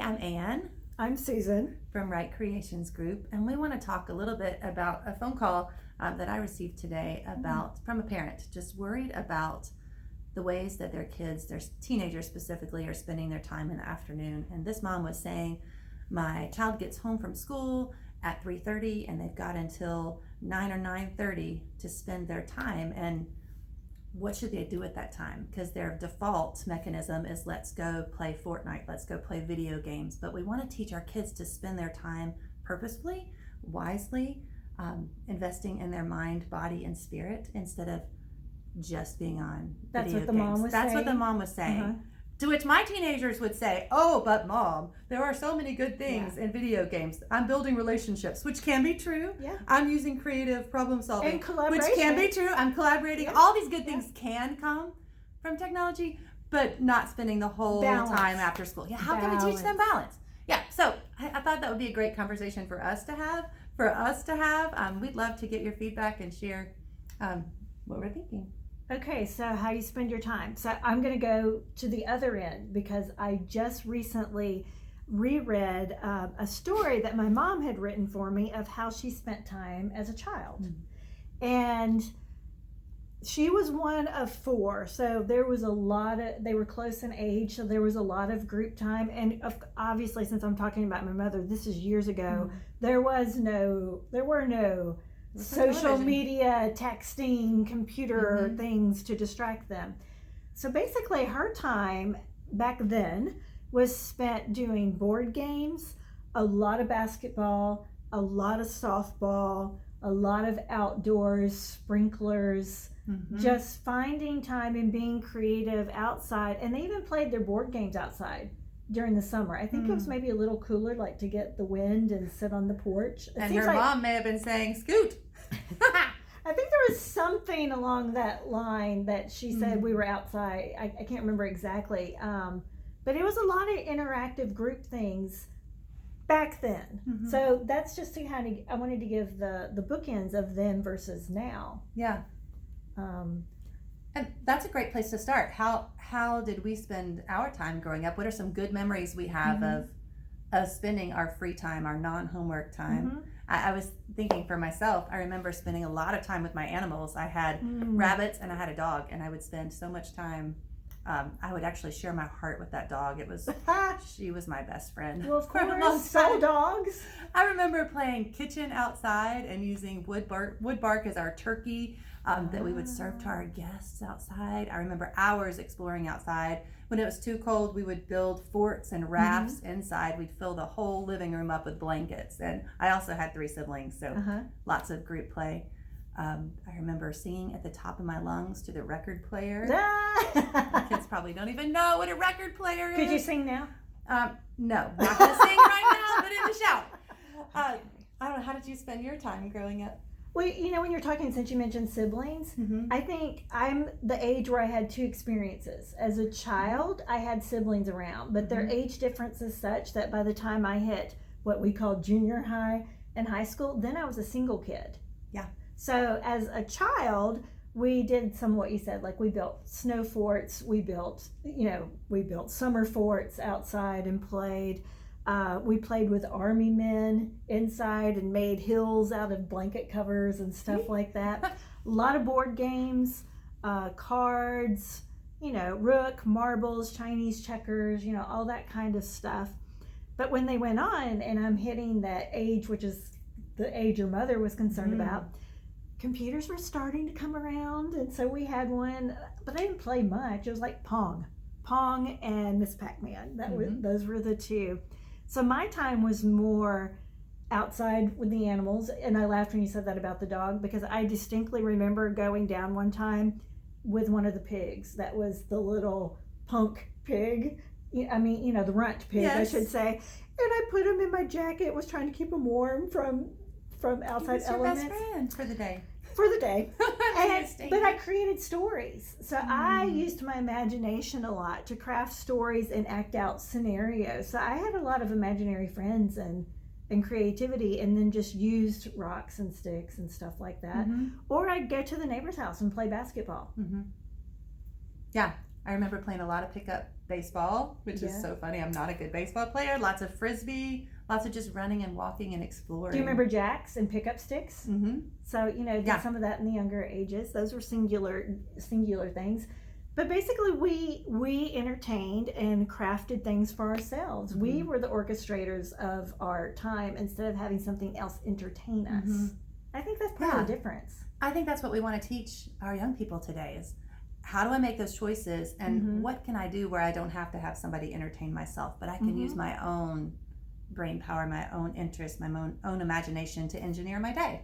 I'm Anne I'm Susan. from Right Creations Group, and we want to talk a little bit about a phone call that I received today from a parent just worried about the ways that their kids, their teenagers specifically, are spending their time in the afternoon. And this mom was saying, my child gets home from school at 3:30 and they've got until 9 or 9:30 to spend their time, and what should they do at that time? Because their default mechanism is let's go play Fortnite, let's go play video games. But we want to teach our kids to spend their time purposefully, wisely, investing in their mind, body, and spirit instead of just being on That's video what the games. mom was That's saying? what the mom was saying. Uh-huh. To which my teenagers would say, oh, but mom, there are so many good things in video games. I'm building relationships, which can be true. Yeah. I'm using creative problem solving, And collaboration. which can be true. I'm collaborating. Yeah. All these good things can come from technology, but not spending the whole Balance. time after school. Yeah, how can we teach them balance? Yeah, so I thought that would be a great conversation for us to have. We'd love to get your feedback and share what we're thinking. Okay, so how you spend your time. So I'm going to go to the other end because I just recently reread a story that my mom had written for me of how she spent time as a child. And she was one of four, so there was a lot of, they were close in age, so there was a lot of group time. And obviously, since I'm talking about my mother, this is years ago, there were no social television. media, texting, computer things to distract them. So basically her time back then was spent doing board games, a lot of basketball, a lot of softball, a lot of outdoors, sprinklers, just finding time and being creative outside. And they even played their board games outside during the summer. I think it was maybe a little cooler, like to get the wind and sit on the porch. And her mom may have been saying, scoot. I think there was something along that line that she said we were outside. I can't remember exactly. But it was a lot of interactive group things back then. So that's just to kind of, I wanted to give the bookends of then versus now. Yeah. And that's a great place to start. How did we spend our time growing up? What are some good memories we have of spending our free time, our non-homework time? I was thinking for myself, I remember spending a lot of time with my animals. I had rabbits and I had a dog, and I would spend so much time. I would actually share my heart with that dog. She was my best friend. Well, of for a long course, so time. dogs. I remember playing kitchen outside and using wood bark as our turkey that we would serve to our guests outside. I remember hours exploring outside. When it was too cold, we would build forts and rafts inside. We'd fill the whole living room up with blankets. And I also had 3 siblings, so lots of group play. I remember singing at the top of my lungs to the record player. The kids probably don't even know what a record player is. Could you sing now? No, not gonna sing right now, but in the shout. I don't know, how did you spend your time growing up? Well, you know, when you're talking, since you mentioned siblings, I think I'm the age where I had 2 experiences. As a child, I had siblings around, but their age difference is such that by the time I hit what we call junior high and high school, then I was a single kid. Yeah. So as a child, we did some of what you said, like we built snow forts, we built summer forts outside and played. We played with army men inside and made hills out of blanket covers and stuff like that. A lot of board games, cards, rook, marbles, Chinese checkers, all that kind of stuff. But when they went on, and I'm hitting that age, which is the age your mother was concerned about, computers were starting to come around. And so we had one, but I didn't play much. It was like Pong and Miss Pac-Man. Those were the 2. So my time was more outside with the animals, and I laughed when you said that about the dog, because I distinctly remember going down one time with one of the pigs. That was the little punk pig. I mean, the runt pig, I should say. And I put him in my jacket, was trying to keep him warm from outside elements. Your best friend for the day. For the day. But I created stories. So I used my imagination a lot to craft stories and act out scenarios. So I had a lot of imaginary friends and creativity, and then just used rocks and sticks and stuff like that. Or I'd go to the neighbor's house and play basketball. Yeah, I remember playing a lot of pickup baseball, which is Yeah. so funny. I'm not a good baseball player. Lots of frisbee, lots of just running and walking and exploring. Do you remember jacks and pickup sticks? Mm-hmm. So, did Yeah. some of that in the younger ages. Those were singular things. But basically, we entertained and crafted things for ourselves. We Mhm. were the orchestrators of our time instead of having something else entertain us. Mhm. I think that's part of the difference. I think that's what we want to teach our young people today is how do I make those choices and Mhm. what can I do where I don't have to have somebody entertain myself, but I can use my own brain power, my own interest, my own imagination to engineer my day.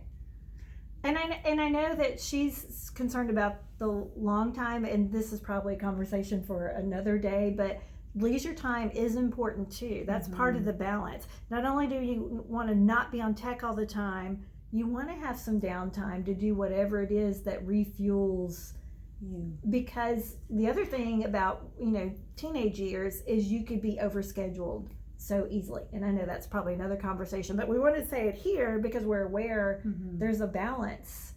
And I know that she's concerned about the long time, and this is probably a conversation for another day, but leisure time is important too. That's part of the balance. Not only do you want to not be on tech all the time, you want to have some downtime to do whatever it is that refuels You. because the other thing about teenage years is you could be overscheduled so easily, and I know that's probably another conversation, but we want to say it here because we're aware there's a balance.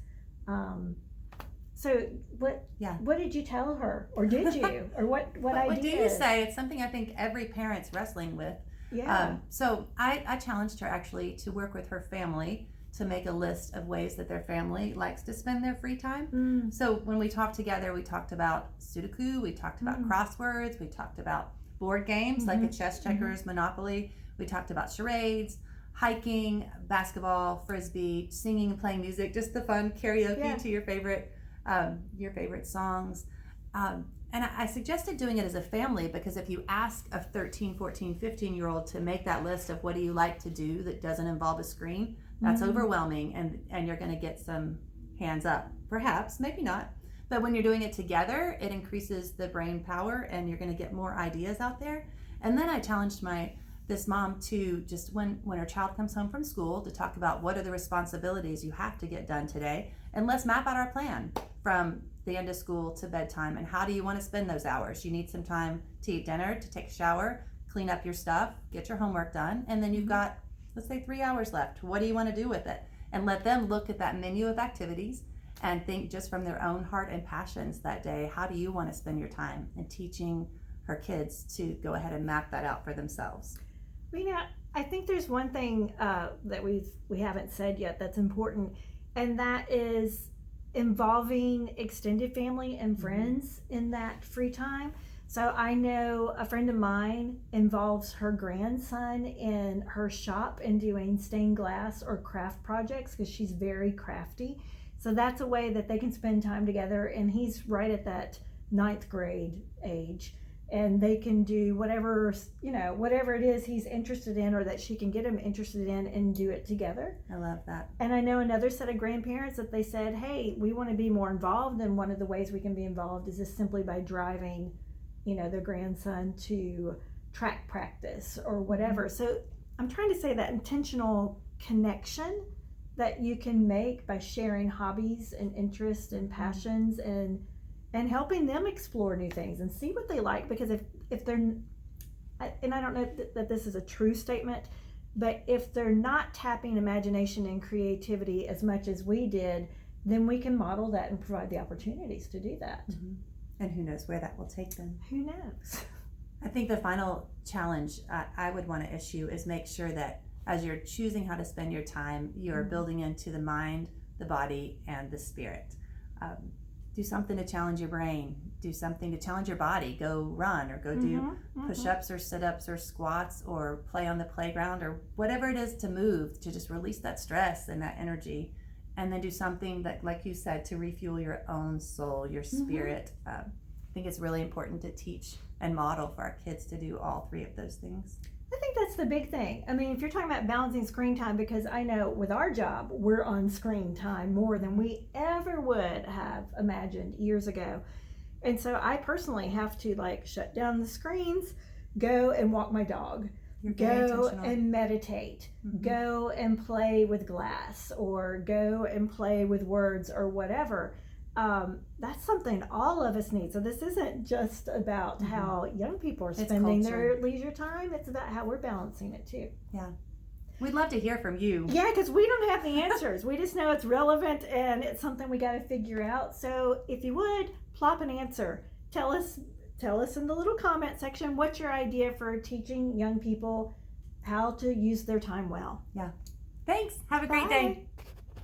So what did you tell her, or did you, or what What do you ideas? say? It's something I think every parent's wrestling with. Yeah. So I challenged her actually to work with her family to make a list of ways that their family likes to spend their free time. So when we talked together, we talked about Sudoku, we talked about crosswords, we talked about board games like a chess, checkers, Monopoly. We talked about charades, hiking, basketball, frisbee, singing and playing music, just the fun karaoke to your favorite songs. And I suggested doing it as a family because if you ask a 13, 14, 15-year-old to make that list of what do you like to do that doesn't involve a screen, that's overwhelming and you're going to get some hands up. Perhaps, maybe not. But when you're doing it together, it increases the brain power and you're going to get more ideas out there. And then I challenged this mom to just when her child comes home from school to talk about what are the responsibilities you have to get done today, and let's map out our plan from the end of school to bedtime and how do you want to spend those hours. You need some time to eat dinner, to take a shower, clean up your stuff, get your homework done, and then you've got, let's say, 3 hours left. What do you want to do with it? And let them look at that menu of activities and think just from their own heart and passions that day, how do you want to spend your time? And teaching her kids to go ahead and map that out for themselves. I think there's one thing that we haven't said yet that's important, and that is involving extended family and friends in that free time. So I know a friend of mine involves her grandson in her shop and doing stained glass or craft projects because she's very crafty. So that's a way that they can spend time together, and he's right at that 9th grade age, and they can do whatever it is he's interested in or that she can get him interested in and do it together. I love that. And I know another set of grandparents that they said, hey, we want to be more involved, and one of the ways we can be involved is just simply by driving their grandson to track practice or whatever. So I'm trying to say that intentional connection that you can make by sharing hobbies and interests and passions and helping them explore new things and see what they like, because if they're, and I don't know that this is a true statement, but if they're not tapping imagination and creativity as much as we did, then we can model that and provide the opportunities to do that. And who knows where that will take them. Who knows? I think the final challenge I would want to issue is make sure that as you're choosing how to spend your time, you're building into the mind, the body, and the spirit. Do something to challenge your brain. Do something to challenge your body. Go run or go do push-ups or sit-ups or squats or play on the playground or whatever it is to move, to just release that stress and that energy. And then do something that, like you said, to refuel your own soul, your spirit. I think it's really important to teach and model for our kids to do all three of those things. I think that's the big thing. I mean, if you're talking about balancing screen time, because I know with our job, we're on screen time more than we ever would have imagined years ago. And so I personally have to shut down the screens, go and walk my dog, go and meditate, go and play with glass, or go and play with words or whatever. That's something all of us need. So this isn't just about how young people are spending their leisure time. It's about how we're balancing it too. Yeah. We'd love to hear from you. Yeah, because we don't have the answers. We just know it's relevant and it's something we got to figure out. So if you would, plop an answer. Tell us tell us in the little comment section what's your idea for teaching young people how to use their time well. Thanks. Have a great day. Bye.